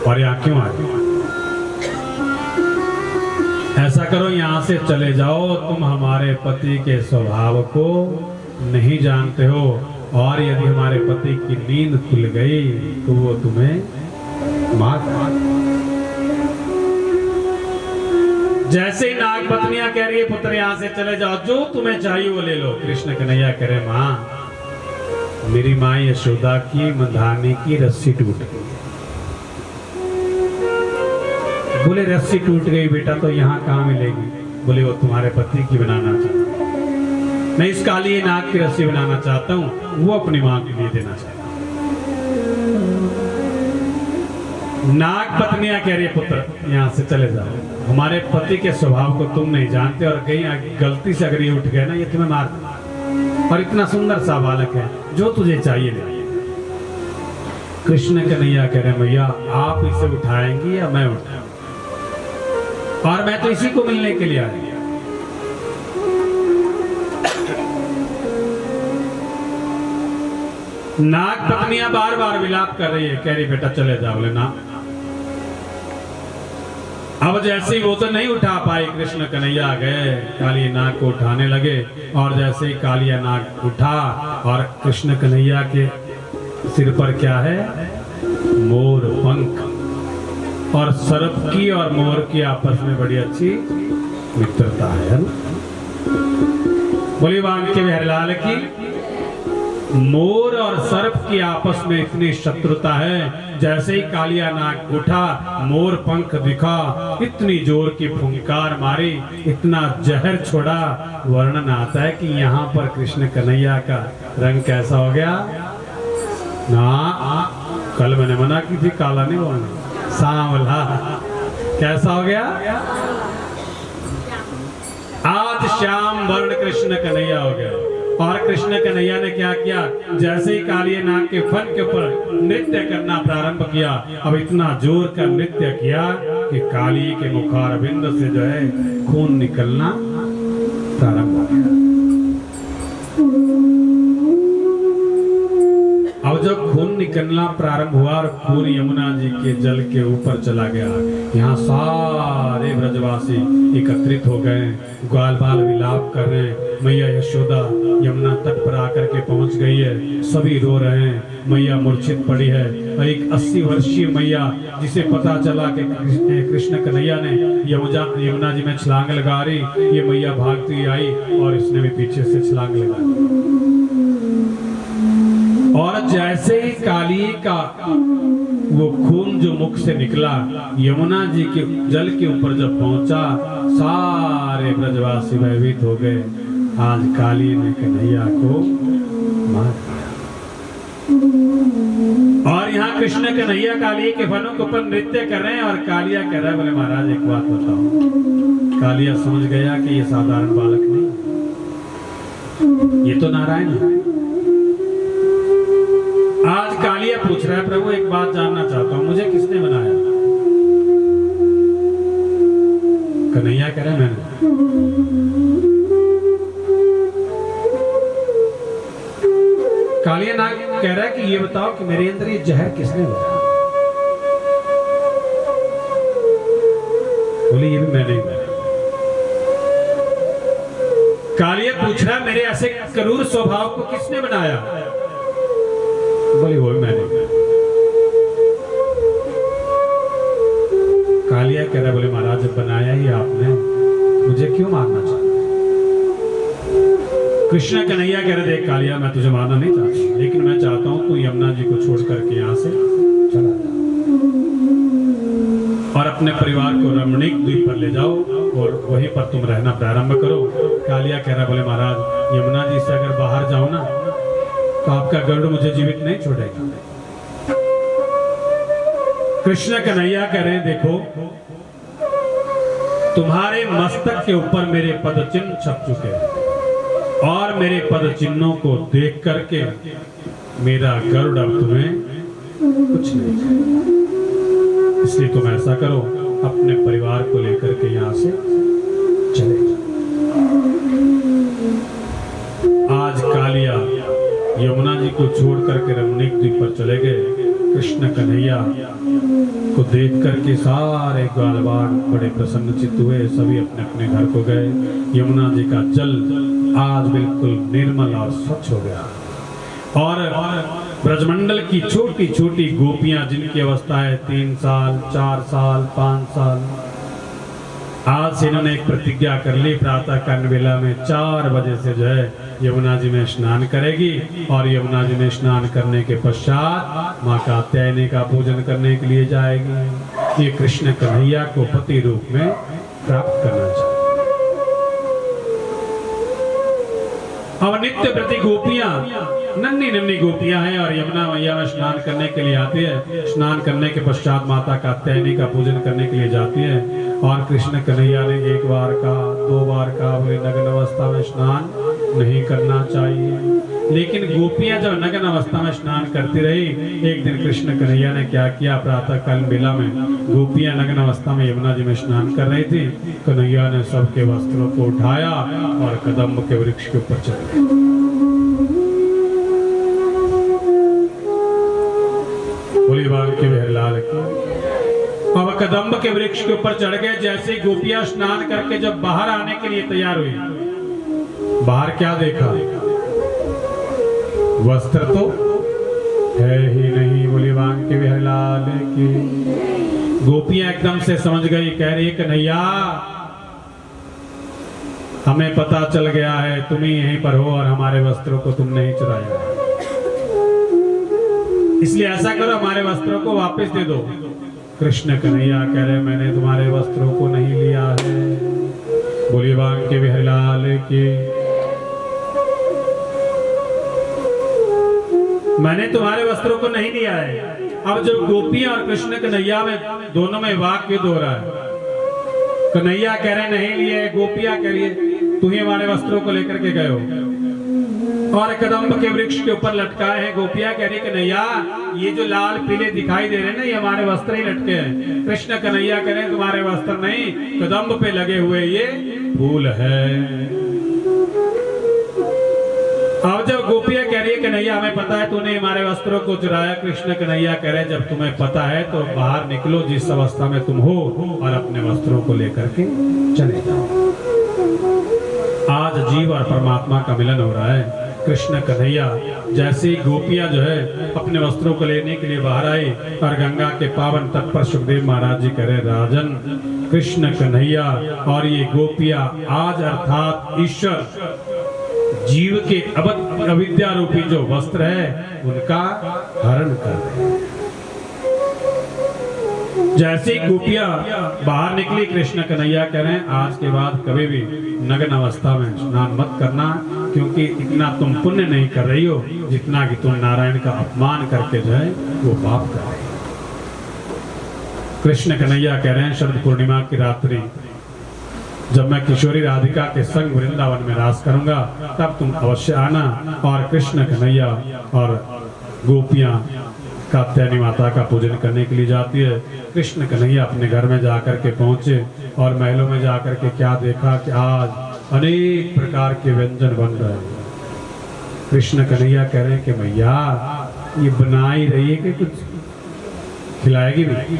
और यहाँ क्यों आए? ऐसा करो, यहाँ से चले जाओ। तुम हमारे पति के स्वभाव को नहीं जानते हो, और यदि हमारे पति की नींद खुल गई तो वो तुम्हें मार। जैसे ही नाग पत्नियां कह रही है पुत्र यहाँ से चले जाओ, जो तुम्हें चाहिए वो ले लो। कृष्ण कन्हैया कह रहे माँ, मेरी माँ यशोदा की मंदाकिनी की रस्सी टूट गई। बोले रस्सी टूट गई बेटा तो यहाँ कहाँ मिलेगी? बोले वो तुम्हारे पति की बनाना चाहता हूँ, मैं इस काली नाग की रस्सी बनाना चाहता हूँ, वो अपनी माँ के लिए देना चाहता हूँ। नाग पत्नियां कह रही पुत्र यहाँ से चले जाओ, हमारे पति के स्वभाव को तुम नहीं जानते, और कहीं गलती से अगर ये उठ गए ना ये तुम्हें मार देगा, और इतना सुंदर सा बालक है, जो तुझे चाहिए ले। कृष्ण कन्हैया कह रहे भैया आप इसे उठाएंगी या मैं उठाऊं? और मैं तो इसी को मिलने के लिए आया। नाग पत्नियां बार बार विलाप कर रही है, कह रही बेटा चले जाओ। बोले ना। अब जैसे ही वो तो नहीं उठा पाई, कृष्ण कन्हैया गए काली नाग को उठाने लगे, और जैसे ही कालिया नाग उठा, और कृष्ण कन्हैया के सिर पर क्या है? मोर पंख। और सर्प की और मोर की आपस में बड़ी अच्छी मित्रता है ना। बोली बांके बिहारीलाल की। मोर और सर्प की आपस में इतनी शत्रुता है, जैसे ही कालिया नाग उठा, मोर पंख दिखा, इतनी जोर की फुंकार मारी, इतना जहर छोड़ा। वर्णन आता है कि यहाँ पर कृष्ण कन्हैया का रंग कैसा हो गया ना। कल मैंने मना की थी काला नहीं बोलना, सांवला। कैसा हो गया? आज श्याम वर्ण कृष्ण कन्हैया हो गया। और कृष्ण कन्हैया ने क्या किया? जैसे ही कालिया नाग के फन के ऊपर नृत्य करना प्रारंभ किया, अब इतना जोर का नृत्य किया कि काली के मुखारबिंद से जो है खून निकलना प्रारंभ हो गया। अब जब खून निकलना प्रारंभ हुआ और पूरी यमुना जी के जल के ऊपर चला गया, यहाँ सारे ब्रजवासी एकत्रित हो गए, ग्वाल बाल विलाप कर रहे हैं। मैया यशोदा यमुना तट पर आकर के पहुंच गई है, सभी रो रहे हैं। मैया मूर्छित पड़ी है, और एक 80 वर्षीय मैया जिसे पता चला कि कृष्ण कन्हैया ने यमुना जी में छलांग लगा रही, ये मैया भागती आई और इसने भी पीछे से छलांग लगा। और जैसे ही काली का वो खून जो मुख से निकला यमुना जी के जल के ऊपर जब पहुंचा, सारे ब्रजवासी भयभीत हो गए। आज काली ने कन्हैया को मार दिया। और यहाँ कृष्ण कन्हैया काली के फनों के ऊपर नृत्य कर रहे हैं, और कालिया कह रहा है बोले महाराज एक बात बताओ। कालिया समझ गया कि ये साधारण बालक नहीं, ये तो नारायण है। आज कालिया पूछ रहा है प्रभु एक बात जानना चाहता हूं, मुझे किसने बनाया? कन्हैया कह रहा है मैंने। कालिया नाग कह रहा है कि ये बताओ कि मेरे अंदर ये जहर किसने बनाया? बोले ये भी मैंने ही बनाया। कालिया पूछ रहा है मेरे ऐसे क्रूर स्वभाव को किसने बनाया? बोली वो मैंने। कालिया कह रहा बोले महाराज जब बनाया ही आपने, मुझे क्यों मारना चाहते? कृष्ण कन्हैया कह रहे देख कालिया मैं तुझे मारना नहीं चाहता, लेकिन मैं चाहता हूं तू यमुना जी को छोड़ करके यहाँ से चला जा और अपने परिवार को रमणीक द्वीप पर ले जाओ और वहीं पर तुम रहना प्रारंभ करो। कालिया कह रहा बोले महाराज यमुना जी से अगर बाहर जाओ ना तो आपका गरुड़ मुझे जीवित नहीं छोड़ेगा। कृष्ण कन्हैया कह रहे हैं देखो तुम्हारे मस्तक के ऊपर मेरे पद चिन्ह छप चुके हैं, और मेरे पद चिन्हों को देख करके मेरा गरुड़ अब तुम्हें कुछ नहीं करेगा। इसलिए तुम ऐसा करो अपने परिवार को लेकर के यहां से चले जाओ। आज कालिया यमुना जी को छोड़ करके रमणीक द्वीप पर चले गए। कृष्ण कन्हैया को देख करके सारे ग्वालवाड़ बड़े प्रसन्नचित्त हुए, सभी अपने अपने घर को गए। यमुना जी का जल आज बिल्कुल निर्मल और स्वच्छ हो गया और ब्रजमंडल की छोटी छोटी गोपियां जिनकी अवस्था है 3 साल 4 साल 5 साल, आज से इन्होंने एक प्रतिज्ञा कर ली, प्रातः काल वेला में 4 बजे से जो है यमुना जी में स्नान करेगी और यमुना जी में स्नान करने के पश्चात माँ कात्यायनी का पूजन करने के लिए जाएगी। ये कृष्ण कन्हैया को पति रूप में प्राप्त करना चाहिए। अब नित्य प्रति गोपियां नन्ही नन्ही गोपियां हैं और यमुना मैया में स्नान करने के लिए आती है। स्नान करने के पश्चात माता कात्यायनी का पूजन करने के लिए जाती है और कृष्ण कन्हैया ने 1 बार का 2 बार का बोले नग्न अवस्था में स्नान नहीं करना चाहिए। लेकिन गोपियां जब नग्न अवस्था में स्नान करती रही, एक दिन कृष्ण कन्हैया ने क्या किया, प्रातः काल बेला में गोपियां नग्न अवस्था में यमुना जी में स्नान कर रही थी। कन्हैया ने सबके वस्त्रों को उठाया और कदम्ब के वृक्ष के ऊपर चढ़ गए। बोली बांके बिहारीलाल की। अब कदम्ब के वृक्ष के ऊपर चढ़ गए। जैसे ही गोपियां स्नान करके जब बाहर आने के लिए तैयार हुई, बाहर क्या देखा, वस्त्र तो है ही नहीं। बोली बांके बिहारीलाल की। गोपियां एकदम से समझ गई, कह रही कन्हैया हमें पता चल गया है तुम ही यहीं पर हो और हमारे वस्त्रों को तुमने ही चुराया, इसलिए ऐसा करो हमारे वस्त्रों को वापस दे दो। कृष्ण कन्हैया कह रहे मैंने तुम्हारे वस्त्रों को नहीं लिया है। बोलिए बांके बिहारीलाल की। मैंने तुम्हारे वस्त्रों को नहीं लिया है। अब जब गोपियां और कृष्ण कन्हैया में दोनों में वाक युद्ध हो रहा है, कन्हैया कह रहे नहीं लिए, गोपियां कह रही है तू ही हमारे वस्त्रों को लेकर के गए हो और कदम्ब के वृक्ष के ऊपर लटकाए हैं। गोपियां कह रही कन्हैया ये जो लाल पीले दिखाई दे रहे हैं ना, ये हमारे वस्त्र ही लटके हैं। कृष्ण कन्हैया कह रहे हैं तुम्हारे वस्त्र नहीं, कदम्ब पे लगे हुए ये फूल है। अब जब गोपियां कह रही है कन्हैया हमें पता है तूने हमारे वस्त्रों को चुराया, कृष्ण कन्हैया कह रहे जब तुम्हें पता है तो बाहर निकलो जिस अवस्था में तुम हो और अपने वस्त्रों को लेकर के चले जाओ। आज जीव और परमात्मा का मिलन हो रहा है। कृष्ण कन्हैया जैसे ही गोपियां जो है अपने वस्त्रों को लेने के लिए बाहर आई और गंगा के पावन तट पर सुखदेव महाराज जी कह रहे राजन कृष्ण कन्हैया और ये गोपियां आज अर्थात ईश्वर जीव के अविद्या रूपी जो वस्त्र है उनका हरण कर रहे हैं। जैसे ही गोपियां बाहर निकली, कृष्ण कन्हैया कह रहे हैं आज के बाद कभी भी नग्न अवस्था में स्नान मत करना, क्योंकि इतना तुम पुण्य नहीं कर रही हो जितना कि तुम नारायण का अपमान करके जो है वो पाप कर रही हो। कृष्ण कन्हैया कह रहे हैं शरद पूर्णिमा की रात्रि जब मैं किशोरी राधिका के संग वृंदावन में रास करूंगा तब तुम अवश्य आना। और कृष्ण कन्हैया और गोपियां कात्यायनी माता का पूजन करने के लिए जाती है। कृष्ण कन्हैया अपने घर में जाकर के पहुंचे और महलों में जाकर के क्या देखा कि आज अनेक प्रकार के व्यंजन बन रहे हैं। कृष्ण कन्हैया कह रहे हैं कि मैया ये बना ही रही है कि कुछ खिलाएगी नहीं।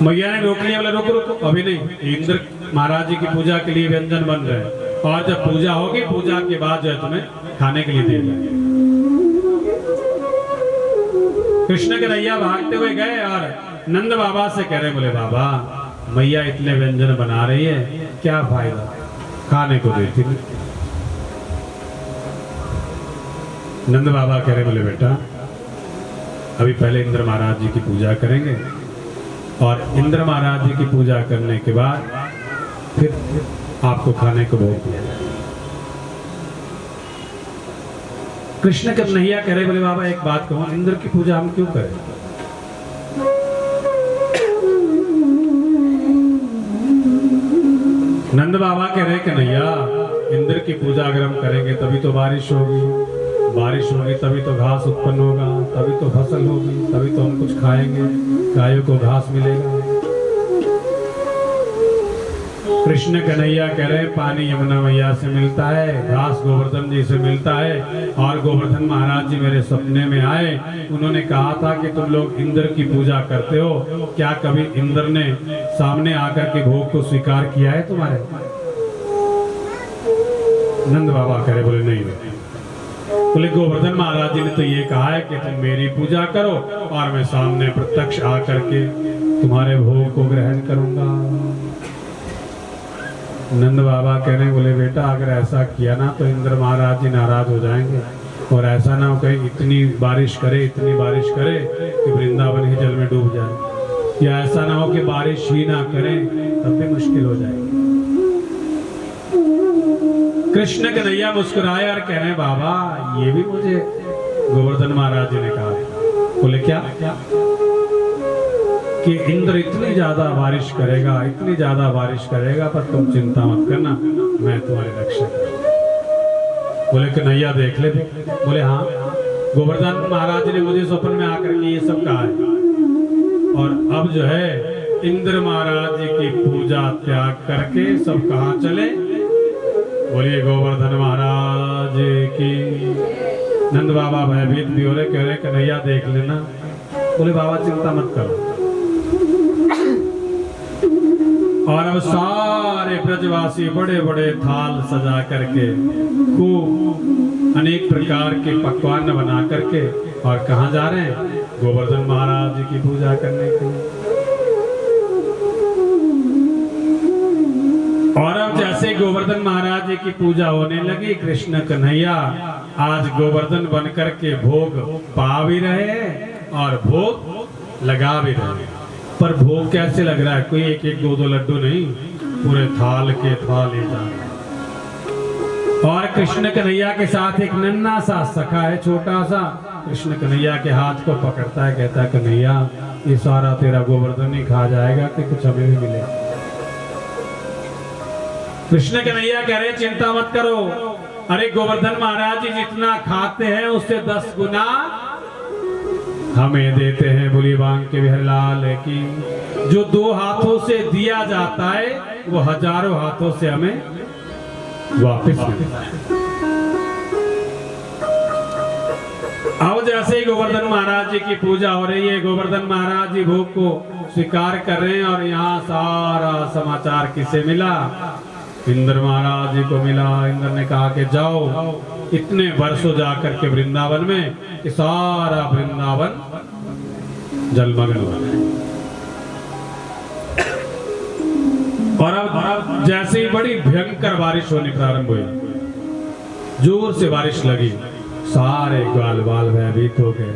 मैया ने रोक लिया, बोला रोको रोको अभी नहीं, इंद्र महाराज जी की पूजा के लिए व्यंजन बन रहे हैं और जब पूजा होगी पूजा के बाद जो है तुम्हें खाने के लिए दिए जाएंगे। कृष्ण कन्हैया भागते हुए गए और नंद बाबा से कह रहे बोले बाबा मैया इतने व्यंजन बना रही है क्या फायदा, खाने को देती नहीं। नंद बाबा कह रहे बोले बेटा अभी पहले इंद्र महाराज जी की पूजा करेंगे और इंद्र महाराज जी की पूजा करने के बाद फिर आपको खाने को भोग दिया जाए। कृष्ण कन्हैया कह रहे बोले बाबा एक बात कहूं, इंद्र की पूजा हम क्यों करें? नंद बाबा कह रहे कन्हैया इंद्र की पूजा अगर हम करेंगे तभी तो बारिश होगी, बारिश होगी तभी तो घास उत्पन्न होगा, तभी तो फसल होगी, तभी तो हम कुछ खाएंगे, गायों को घास मिलेगा। कृष्ण कन्हैया कह रहे पानी यमुना मैया से मिलता है, घास गोवर्धन जी से मिलता है। और गोवर्धन महाराज जी मेरे सपने में आए, उन्होंने कहा था कि तुम लोग इंद्र की पूजा करते हो, क्या कभी इंद्र ने सामने आकर के भोग को स्वीकार किया है तुम्हारे? नंद बाबा करे बोले नहीं। बोले गोवर्धन महाराज जी ने तो ये कहा है कि तुम मेरी पूजा करो और मैं सामने प्रत्यक्ष आकर के तुम्हारे भोग को ग्रहण करूंगा। नंद बाबा कह रहे बोले बेटा अगर ऐसा किया ना तो इंद्र महाराज जी नाराज हो जाएंगे, और ऐसा ना हो कहीं इतनी बारिश करे कि वृंदावन ही जल में डूब जाए, या ऐसा ना हो कि बारिश ही ना करें तब भी मुश्किल हो जाएगी। कृष्ण कन्हैया मुस्कुराए और कह रहे बाबा ये भी मुझे गोवर्धन महाराज जी ने कहा। बोले क्या? कि इंद्र इतनी ज्यादा बारिश करेगा पर तुम चिंता मत करना, मैं तुम्हारी रक्षा करूंगा। बोले कन्हैया देख ले। बोले हाँ, गोवर्धन महाराज ने मुझे स्वप्न में आकर के ये सब कहा है। और अब जो है इंद्र महाराज जी की पूजा त्याग करके सब कहाँ चले? बोलिए गोवर्धन महाराज की। नंद बाबा भयभीत भी हो रहे, कह रहे कन्हैया देख लेना। बोले बाबा चिंता मत करो। और अब सारे ब्रजवासी बड़े बड़े थाल सजा करके खूब अनेक प्रकार के पकवान बना करके और कहाँ जा रहे हैं? गोवर्धन महाराज जी की पूजा करने के लिए। और अब जैसे गोवर्धन महाराज जी की पूजा होने लगी, कृष्ण कन्हैया आज गोवर्धन बनकर के भोग पा भी रहे हैं और भोग लगा भी रहे हैं। पर भोग कैसे लग रहा है? कोई एक एक दो लड्डू नहीं, पूरे थाल के थाल ले जा रहे हैं। और कृष्ण कन्हैया के साथ एक नन्हा सा सखा है, छोटा सा। कृष्ण कन्हैया के हाथ को पकड़ता है, कहता है कन्हैया ये सारा तेरा गोवर्धन ही खा जाएगा कि कुछ हमें भी मिलेगा। कृष्ण कन्हैया कह रहे चिंता मत करो, अरे गोवर्धन महाराज जी जितना खाते हैं उससे 10 गुना हमें देते हैं। बोली बांग के बिहारीलाल की। जो 2 हाथों से दिया जाता है वो हजारों हाथों से हमें वापस मिलता है। अब जैसे ही गोवर्धन महाराज जी की पूजा हो रही है, गोवर्धन महाराज जी भोग को स्वीकार कर रहे हैं। और यहाँ सारा समाचार किसे मिला? इंद्र महाराज जी को मिला। इंद्र ने कहा कि जाओ इतने वर्षों जाकर के वृंदावन में कि सारा वृंदावन जलमग्न हो गया। और अब जैसे ही बड़ी भयंकर बारिश होनी प्रारंभ हुई, जोर से बारिश लगी, सारे ग्वाल बाल भयभीत हो गए।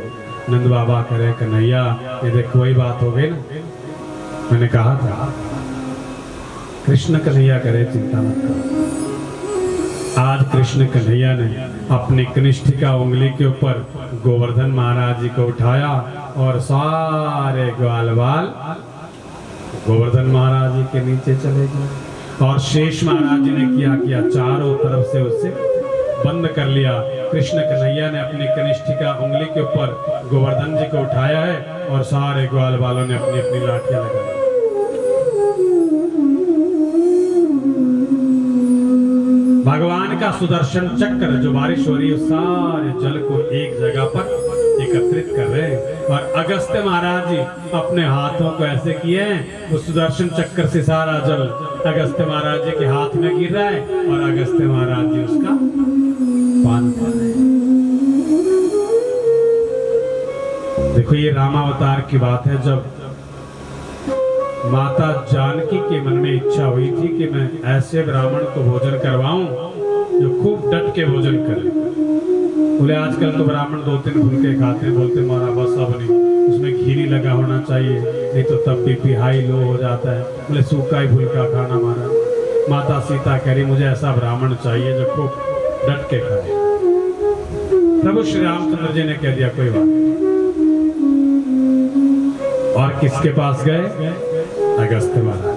नंद बाबा करे कन्हैया ये देखो वही बात हो गई ना, मैंने कहा था। कृष्ण कन्हैया करे चिंता मत करो। आज कृष्ण कन्हैया ने अपनी कनिष्ठिका उंगली के ऊपर गोवर्धन महाराज जी को उठाया और सारे ग्वाल बाल गोवर्धन महाराज जी के नीचे चले गए। और शेष महाराज जी ने किया चारों तरफ से उससे बंद कर लिया। कृष्ण कन्हैया ने अपनी कनिष्ठिका उंगली के ऊपर गोवर्धन जी को उठाया है और सारे ग्वाल बालों ने अपनी अपनी लाठियां लगाई। भगवान का सुदर्शन चक्र जो बारिश हो रही है सारे जल को एक जगह पर एकत्रित कर रहे हैं। और अगस्त्य महाराज जी अपने हाथों को ऐसे किए हैं, उस सुदर्शन चक्र से सारा जल अगस्त्य महाराज जी के हाथ में गिर रहा है और अगस्त्य महाराज जी उसका पान कर रहे हैं। देखो ये रामावतार की बात है। जब माता जानकी के मन में इच्छा हुई थी कि मैं ऐसे ब्राह्मण को भोजन करवाऊं जो खूब डट के भोजन करे। बोले आजकल तो ब्राह्मण 2-3 फुलके खाते हैं, बोलते हमारा बस अब नहीं, उसमें घी नहीं लगा होना चाहिए, नहीं तो तब बीपी हाई लो हो जाता है। बोले सूखा ही फुलका खाना मारा। माता सीता कह रही मुझे ऐसा ब्राह्मण चाहिए जो खूब डट के खाए। प्रभु श्री रामचंद्र जी ने कह दिया कोई बात नहीं। और किसके पास गए? अगस्त्य महाराज।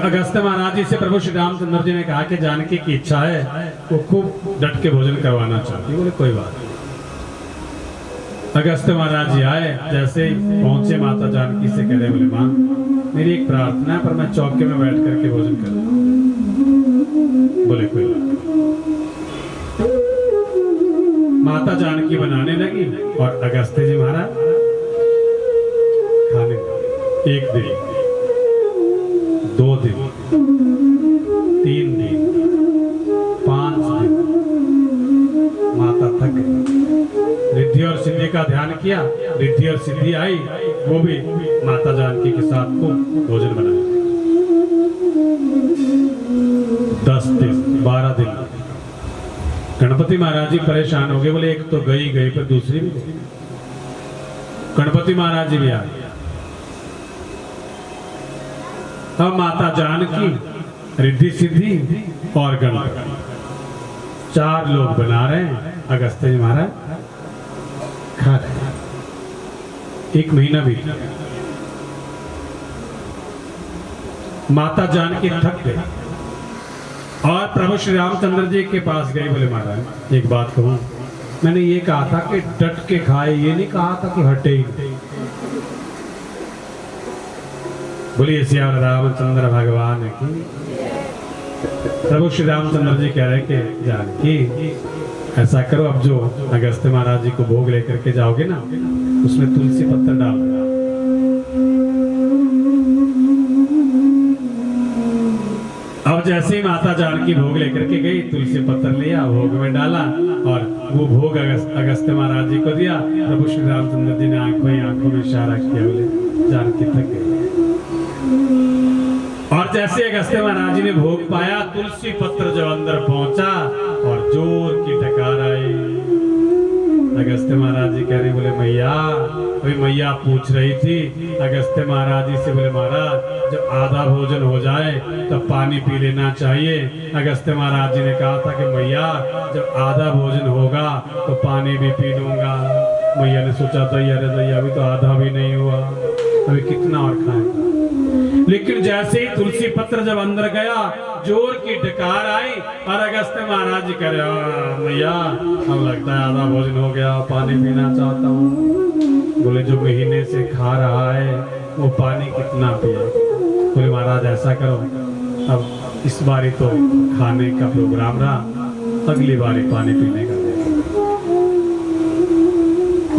अगस्त्य महाराज जी से प्रभु श्री रामचंद्र जी ने कहा कि जानकी की इच्छा है वो खूब डट के भोजन करवाना चाहती। बोले कोई बात नहीं। अगस्त्य महाराज जी आए, जैसे ही पहुंचे माता जानकी से कह रहे, बोले माँ मेरी एक प्रार्थना है, पर मैं चौके में बैठ करके भोजन करूंगा। बोले कोई बात। माता जानकी बनाने लगी और अगस्त्य जी महाराज खाने लगे। 1 दिन, 2 दिन, 3 दिन, 5 दिन, माता थक गई। रिद्धि और सिद्धि का ध्यान किया, रिद्धि और सिद्धि आई, वो भी माता जानकी के साथ को भोजन बनाया। 10 दिन, 12 दिन, गणपति महाराज जी परेशान हो गए। बोले एक तो गई गई पर दूसरी भी गई। गणपति महाराज जी भी आ गए। अब माता जानकी, रिद्धि सिद्धि और गणपति 4 लोग बना रहे हैं। अगस्त्य जी महाराज खा रहे। 1 महीना बीत गया। माता जानकी थक गई और प्रभु श्री रामचंद्र जी के पास गए। बोले महाराज एक बात कहूं, मैंने ये कहा था कि डट के खाए, ये नहीं कहा था कि हटे ही। बोलिए श्री रामचंद्र भगवान की। प्रभु श्री रामचंद्र जी कह रहे कि जानकी ऐसा करो, अब जो अगस्त्य महाराज जी को भोग लेकर के जाओगे ना, उसमें तुलसी पत्तर डाल देना। अब जैसे ही माता जानकी भोग लेकर के गई, तुलसी पत्तर लिया, भोग में डाला और वो भोग अगस्त्य महाराज जी को दिया। प्रभु श्री रामचंद्र जी ने आंखों में इशारा किया। बोले जानकी थक गई। और जैसे अगस्त्य महाराज जी ने भोग पाया, तुलसी पत्र जब अंदर पहुंचा और जोर की डकार आई। अगस्त्य महाराज जी कह रहे, बोले मैया, कोई मैया पूछ रही थी अगस्त्य महाराज जी से। बोले महाराज जब आधा भोजन हो जाए तब पानी पी लेना चाहिए। अगस्त्य महाराज जी ने कहा था कि मैया जब आधा भोजन होगा तो पानी भी पी लूंगा। मैया ने सोचा था अरे दैया अभी तो आधा भी नहीं हुआ, अभी कितना और खाएगा। लेकिन जैसे ही तुलसी पत्र जब अंदर गया, जोर की डकार आई और अगस्त्य महाराज जी कह रहे, मैया अब लगता है आधा भोजन हो गया, पानी पीना चाहता हूँ। बोले जो महीने से खा रहा है वो पानी कितना पिए। बोले महाराज ऐसा करो, अब इस बारी तो खाने का प्रोग्राम रहा, अगली बारी पानी पीने का।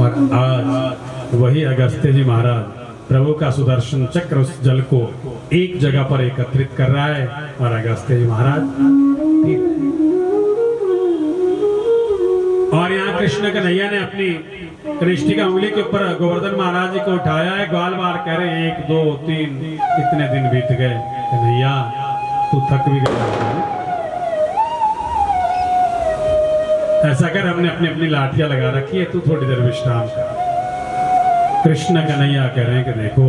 और आज वही अगस्त्य जी महाराज प्रभु का सुदर्शन चक्र उस जल को एक जगह पर एकत्रित कर रहा है और अगस्त्य जी महाराज। और यहाँ कृष्ण कन्हैया ने अपनी कृष्ण का उंगली के ऊपर गोवर्धन महाराज जी को उठाया है। ग्वाल बार कह रहे 1 2 3 कितने दिन बीत गए। कन्हैया तू थक भी गया, ऐसा कर हमने अपनी अपनी लाठियां लगा रखी है, तू थोड़ी देर विश्राम कर। कृष्ण कन्हैया कह रहे हैं कि देखो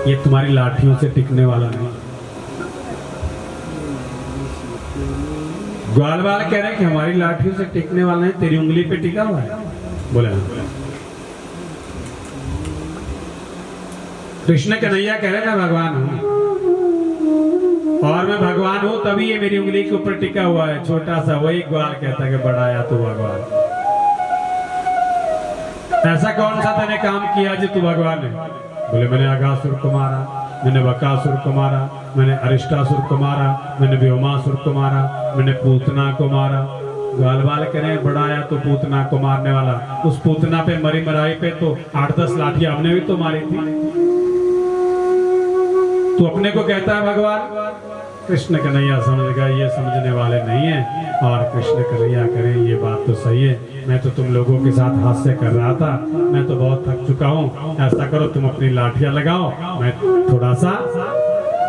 ये तुम्हारी लाठियों से टिकने वाला नहीं। ग्वालवाल कह रहे हैं कि हमारी लाठियों से टिकने वाला नहीं, तेरी उंगली पे टिका हुआ है। बोले कृष्ण कन्हैया कह रहे हैं मैं भगवान हूं और मैं भगवान हूं तभी ये मेरी उंगली के ऊपर टिका हुआ है। छोटा सा वही ग्वाल कहता है कि बड़ा आया तू भगवान। ऐसा कौन सा तूने काम किया जो तू भगवान है। बोले मैंने अगासुर को मारा, मैंने बकासुर को मारा, मैंने अरिष्टासुर को मारा, मैंने व्योमासुर को मारा, मैंने पूतना को मारा। ग्वालवाल कह रहे हैं बड़ा आया तो पूतना को मारने वाला। उस पूतना पे मरी मराई पे तो 8-10 लाठियां हमने भी तो मारी थी, तू अपने को कहता है भगवान। कृष्ण कन्हैया समझ गया ये समझने वाले नहीं है। और कृष्ण कन्हैया करें ये बात तो सही है, मैं तो तुम लोगों के साथ हास्य कर रहा था, मैं तो बहुत थक चुका हूँ। ऐसा करो तुम अपनी लाठियां लगाओ, मैं थोड़ा सा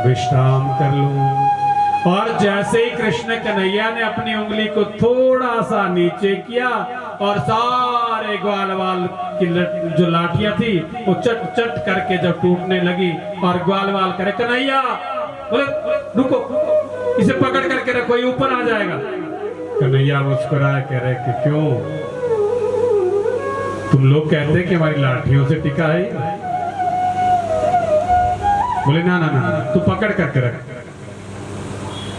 विश्राम कर लूं। और जैसे ही कृष्ण कन्हैया ने अपनी उंगली को थोड़ा सा नीचे किया और सारे ग्वालवाल की जो लाठियां थी वो चट चट करके जब टूटने लगी और ग्वालवाल करे कन्हैया बोले रुको, इसे पकड़ करके रखो, ये ऊपर आ जाएगा। कन्हैया मुस्कुराया कह रहे कि क्यों, तुम लोग कहते हैं कि हमारी लाठियों से टिका है। बोले ना ना ना तू पकड़ करके रख।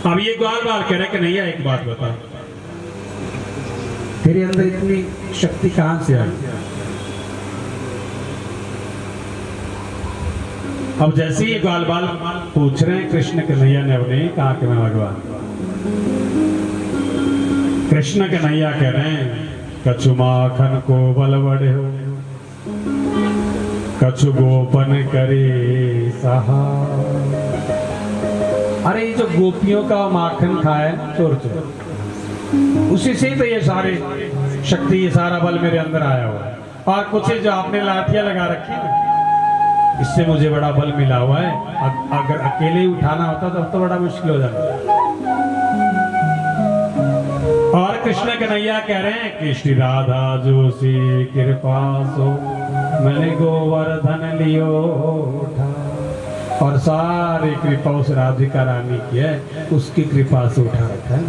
अब ये ग्वालवाल कह रहे कि नहीं एक बात बता, तेरे अंदर इतनी शक्ति कहां से आई? अब जैसे ही ग्वाल बाल पूछ रहे हैं कृष्ण कन्हैया ने अपने कहा कि मैं भगवान। कृष्ण कन्हैया कह रहे हैं कछु माखन को बल बड़े हो, कछु गोपन करे सहा। अरे ये जो गोपियों का माखन खाए चोर चोर, उसी से ही तो ये सारे शक्ति, ये सारा बल मेरे अंदर आया हुआ है। और कुछ जो आपने लाठियां लगा रखी है, इससे मुझे बड़ा बल मिला हुआ है। अगर अकेले ही उठाना होता तो बड़ा मुश्किल हो जाता। और कृष्ण कन्हैया कह रहे हैं कि श्री राधा जोशी कृपा सो मैंने गोवर्धन लियो उठा। और सारी कृपा उस राधिका रानी की है, उसकी कृपा से उठा रखा है।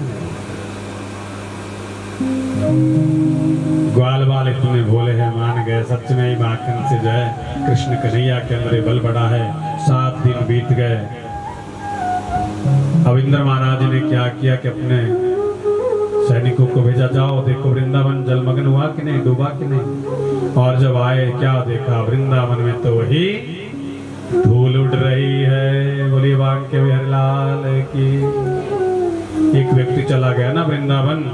ग्वाल बाल इतने भोले हैं, मान गए सच में ही माखन से जो है कृष्ण कन्हैया के अंदर बल बढ़ा है। 7 दिन बीत गए। अब इंद्र महाराज ने क्या किया कि अपने सैनिकों को भेजा, जाओ देखो वृंदावन जलमग्न हुआ कि नहीं, डूबा कि नहीं। और जब आए क्या देखा, वृंदावन में तो वही धूल उड़ रही है। बोलिए बांके बिहारी लाल की। एक व्यक्ति चला गया ना वृंदावन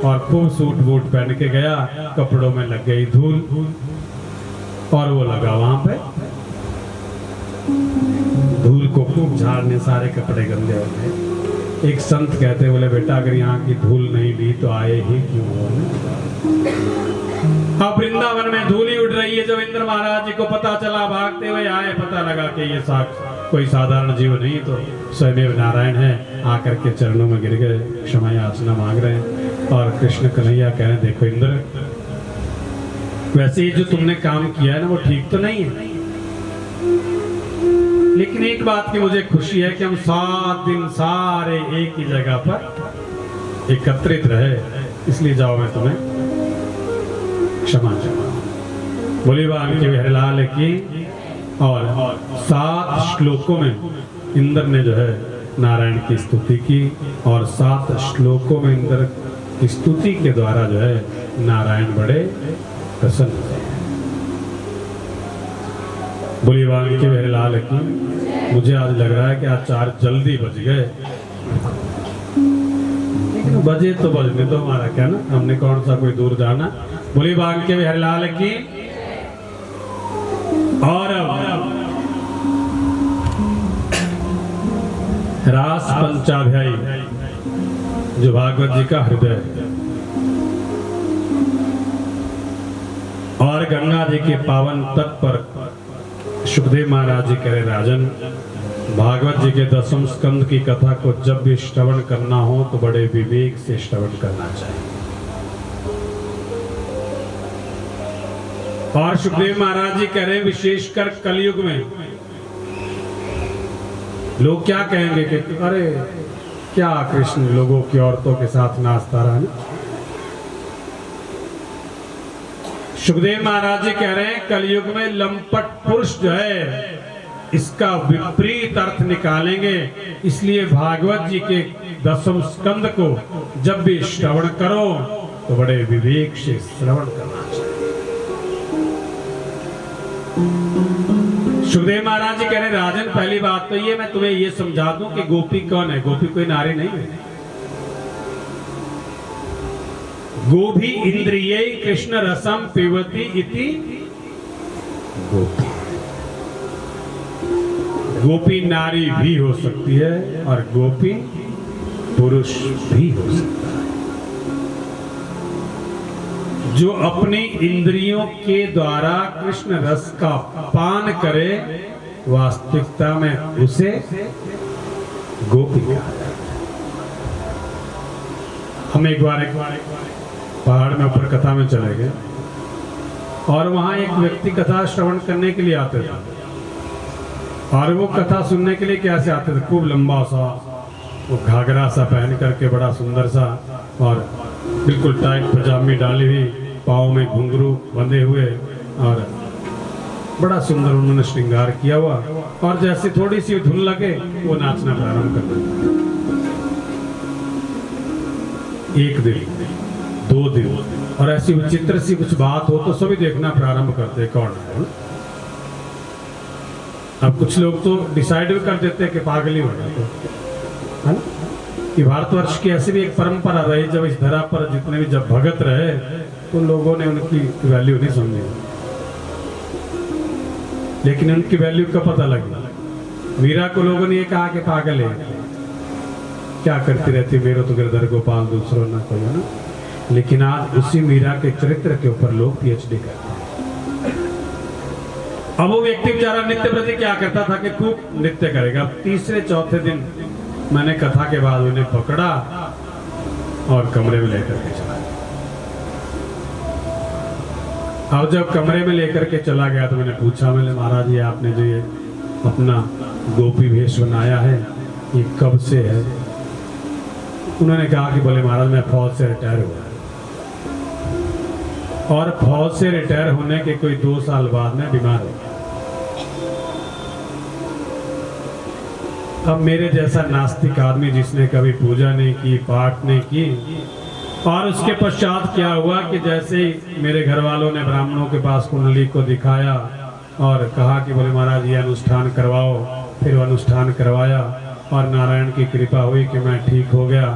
और खूब सूट बूट पहन के गया, कपड़ों में लग गई धूल और वो लगा वहां पे। धूल को खूब झाड़ने, सारे कपड़े गंदे हो गए। एक संत कहते बोले बेटा अगर यहाँ की धूल नहीं ली तो आए ही क्यों हो। अब वृंदावन में धूल ही उड़ रही है। जब इंद्र महाराज जी को पता चला, भागते हुए आए, पता लगा कि ये कोई साधारण जीव नहीं तो स्वयं नारायण है। आकर के चरणों में गिर गए, क्षमा याचना मांग रहे हैं। और कृष्ण कन्हैया कह रहे हैं देखो इंद्र, वैसे ही जो तुमने काम किया है ना वो ठीक तो नहीं है, लेकिन एक बात की मुझे खुशी है कि हम 7 दिन सारे एक ही जगह पर एकत्रित रहे, इसलिए जाओ मैं तुम्हें क्षमा चाहूं। बोलिए बांके बिहारी लाल की। और 7 श्लोकों में इंद्र ने जो है नारायण की स्तुति की और 7 श्लोकों में इंद्र की स्तुति के द्वारा जो है नारायण बड़े प्रसन्न हुए। बोलिए बांके बिहारी लाल की। मुझे आज लग रहा है कि आज 4 जल्दी बज गए, लेकिन बजे तो बजने तो हमारा क्या ना, हमने कौन सा कोई दूर जाना। बोलिए बांके बिहारी लाल की। और रास पंचाध्यायी जो भागवत जी का हृदय और गंगा जी के पावन तट पर सुखदेव महाराज जी कह रहे राजन, भागवत जी के 10वें स्कंद की कथा को जब भी श्रवण करना हो तो बड़े विवेक से श्रवण करना चाहिए। और सुखदेव महाराज जी कह रहे विशेषकर कलयुग में लोग क्या कहेंगे कि अरे क्या कृष्ण लोगों की औरतों के साथ नाचता रहा ना। सुखदेव महाराज जी कह रहे हैं कलयुग में लंपट पुरुष जो है इसका विपरीत अर्थ निकालेंगे, इसलिए भागवत जी के 10वें स्कंद को जब भी श्रवण करो तो बड़े विवेक से श्रवण करना चाहिए। सुखदेव महाराज जी कह रहे राजन पहली बात तो ये मैं तुम्हें ये समझा दूं कि गोपी कौन है। गोपी कोई नारी नहीं है। गोभी इंद्रिये कृष्ण रसम पिबती इति गोपी। गोपी नारी भी हो सकती है और गोपी पुरुष भी हो सकता है। जो अपनी इंद्रियों के द्वारा कृष्ण रस का पान करे वास्तविकता में उसे गोपी कहा जाता है। हम एक बार पहाड़ में ऊपर कथा में चले गए और वहां एक व्यक्ति कथा श्रवण करने के लिए आते थे। और वो कथा सुनने के लिए कैसे आते थे, खूब लंबा सा वो घाघरा सा पहन करके बड़ा सुंदर सा और बिल्कुल टाइट पजामी डाली हुई, पाँव में घुंघरू बंधे हुए और बड़ा सुंदर उन्होंने श्रृंगार किया हुआ। और जैसे थोड़ी सी धुन लगे वो नाचना प्रारंभ कर देते। 1 दिन 2 दिन और ऐसी विचित्र सी कुछ बात हो तो सभी देखना प्रारंभ करते कौन है। अब कुछ लोग तो डिसाइड भी कर देते हैं कि पागल ही होगा, तो है ना कि भारतवर्ष की ऐसी भी एक परंपरा रही, जब इस धरा पर जितने भी जब भगत रहे तो लोगों ने उनकी वैल्यू नहीं समझी, लेकिन उनकी वैल्यू का पता लगा। मीरा को लोगों ने ये कहा कि पागल है, क्या करती रहती, मेरे तो गिरधर गोपाल दूसरों ना कोई, है ना। लेकिन आज उसी मीरा के चरित्र के ऊपर लोग पीएचडी करते हैं। अब वो व्यक्ति बेचारा नित्य प्रति क्या करता था कि खूब नृत्य करेगा। तीसरे चौथे दिन मैंने कथा के बाद उन्हें पकड़ा और कमरे में लेकर के चला गया। अब जब कमरे में लेकर के चला गया तो मैंने पूछा, मैंने महाराज ये आपने जो ये अपना गोपी वेश बनाया है ये कब से है? उन्होंने कहा कि बोले महाराज मैं फौज से रिटायर हुआ, और फौज से रिटायर होने के कोई 2 साल बाद में बीमार हो। अब मेरे जैसा नास्तिक आदमी जिसने कभी पूजा नहीं की, पाठ नहीं की, और उसके पश्चात क्या हुआ कि जैसे ही मेरे घर वालों ने ब्राह्मणों के पास कुंडली को दिखाया और कहा कि बोले महाराज ये अनुष्ठान करवाओ, फिर वो अनुष्ठान करवाया और नारायण की कृपा हुई कि मैं ठीक हो गया।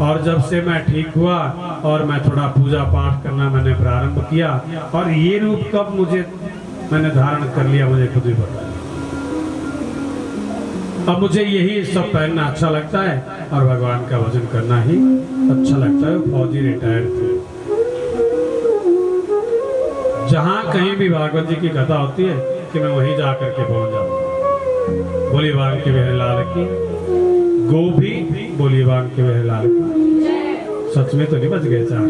और जब से मैं ठीक हुआ और मैं थोड़ा पूजा पाठ करना मैंने प्रारंभ किया, और ये रूप कब मुझे मैंने धारण कर लिया मुझे खुद ही पता। अब मुझे यही सब पहनना अच्छा लगता है और भगवान का भजन करना ही अच्छा लगता है। फौजी रिटायर थे, जहां कहीं भी भागवत जी की कथा होती है कि मैं वहीं जा करके पहुंच जाऊंगा। बोली बांग के बिहारी लाल की, गोभी बोली बांग के बिहारी लाल की। सच में तो नहीं बच गए चार।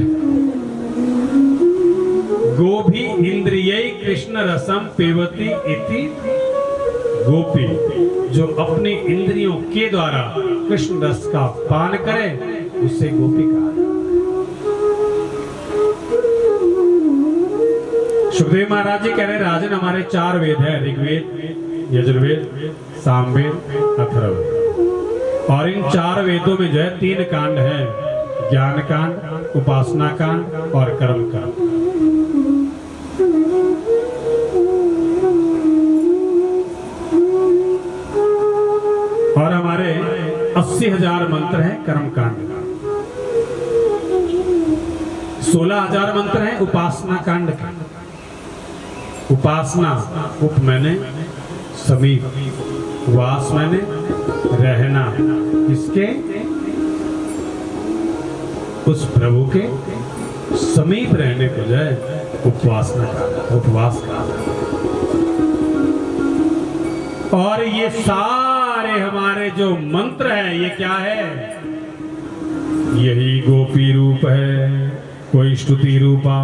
गोभी इंद्रिय कृष्ण रसम पेवती इति गोपी, जो अपनी इंद्रियों के द्वारा कृष्ण रस का पान करे उसे गोपी कहा। सुखदेव महाराज जी कह रहे राजन हमारे 4 वेद है, ऋग्वेद, यजुर्वेद, सामवेद, अथर्ववेद, और इन 4 वेदों में जो है 3 कांड है, ज्ञान कांड, उपासना कांड और कर्म कांड। और हमारे 80,000 मंत्र हैं कर्म कांड, 16,000 मंत्र हैं उपासना कांड का। उपासना उप मैंने समीप, वास मैंने रहना, किसके? उस प्रभु के समीप रहने को जो है उपवासना का, उपवास का। और ये सारे हमारे जो मंत्र हैं ये क्या है? यही गोपी रूप है। कोई स्तुति रूपा,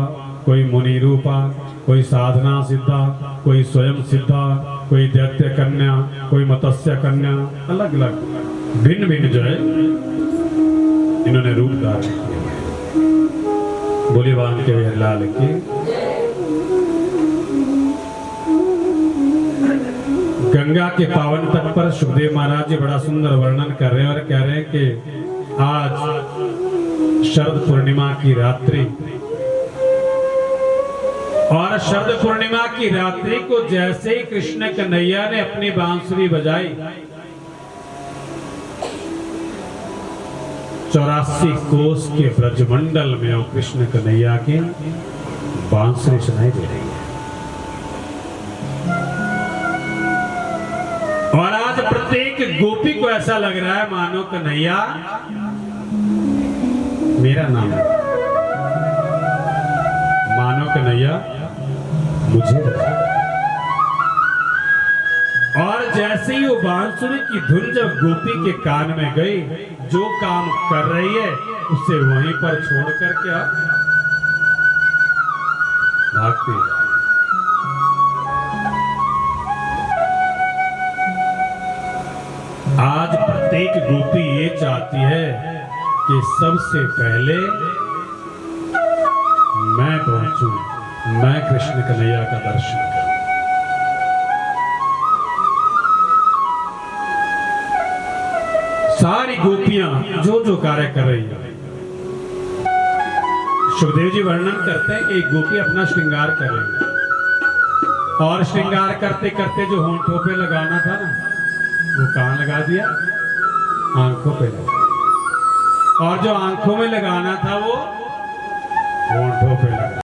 कोई मुनि रूपा, कोई साधना सिद्धा, कोई स्वयं सिद्धा, कोई दैत्य कन्या, कोई मत्स्य कन्या, अलग अलग भिन्न भिन्न जो है इन्होंने रूप धारण किए। बोले बांग के बिहारी लाल की। गंगा के पावन तट पर सुखदेव महाराज जी बड़ा सुंदर वर्णन कर रहे हैं और कह रहे हैं कि आज शरद पूर्णिमा की रात्रि, और शरद पूर्णिमा की रात्रि को जैसे ही कृष्ण कन्हैया ने अपनी बांसुरी बजाई, 84 कोस के ब्रजमंडल में वो कृष्ण कन्हैया की बांसुरी सुनाई दे रही है। और आज प्रत्येक गोपी को ऐसा लग रहा है मानो कन्हैया मेरा नाम है, मानो कन्हैया मुझे। और जैसे ही वो बांसुरी की धुन जब गोपी के कान में गई, जो काम कर रही है उसे वहीं पर छोड़ करके आप भागते। आज प्रत्येक गोपी ये चाहती है कि सबसे पहले मैं पहुंचूं, मैं कृष्ण कन्हैया का दर्शन करूं। सारी गोपियां जो जो कार्य कर रही है, सुखदेव जी वर्णन करते हैं कि एक गोपी अपना श्रृंगार करेंगे और श्रृंगार करते करते जो होंठों पे लगाना था ना वो कहाँ लगा दिया, आंखों पे लगा, और जो आंखों में लगाना था वो होंठों पे लगा।